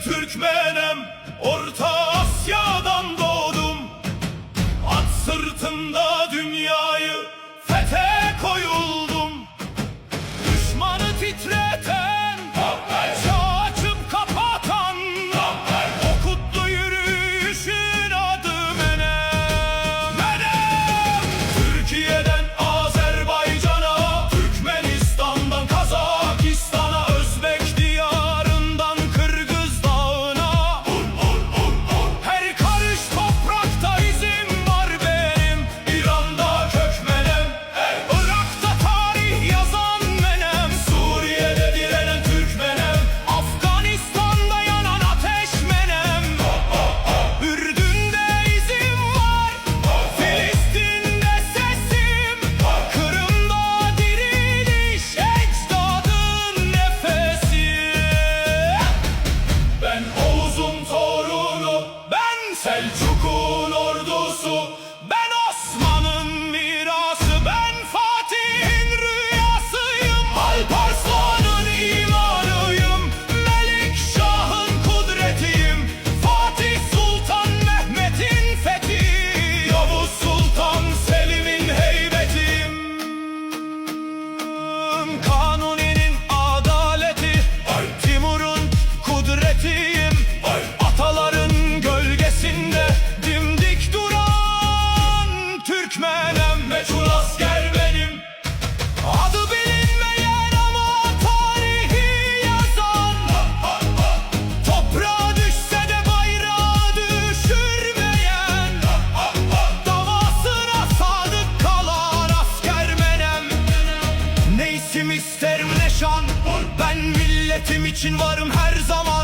Türkmenem, Orta Asya'dan doğdum. At sırtında dünyayı fethe koyuldum. Düşmanı titreten, çağ açıp kapatan, o kutlu yürüyüşün adı Menem. Menem! Türkiye'den Azerbaycan'a, Türkmenistan'dan Kazakistan'a, Özbek diyarından Kırgız dağına, her karış toprakta izim var benim. İran'da kök Menem, Irak'ta tarih yazan Menem, Suriye'de direnen Türk Menem, Afganistan'da yanan ateş Menem, Ürdün'de izim var, Filistin'de sesim, Kırım'da diriliş, ecdadın nefesi. Ben Oğuz'un torunu, ben Selçuk'un ordusu, ben Osman'ın mirası, ben Fatih'in rüyasıyım, Alparslan'ın imanıyım, Melik Şah'ın kudretiyim, Fatih Sultan Mehmet'in fethi, Yavuz Sultan Selim'in heybetiyim. Kanuni'nin adaleti, Timur'un kudretiyim, ataların gölgesinde dimdik duran Türkmenem. Meçhul asker benim, adı bilinmeyen ama tarihi yazan, toprağa düşse de bayrağı düşürmeyen, davasına sadık kalan asker Menem. Ne isim isterim ne şan, ben milletim için varım her zaman.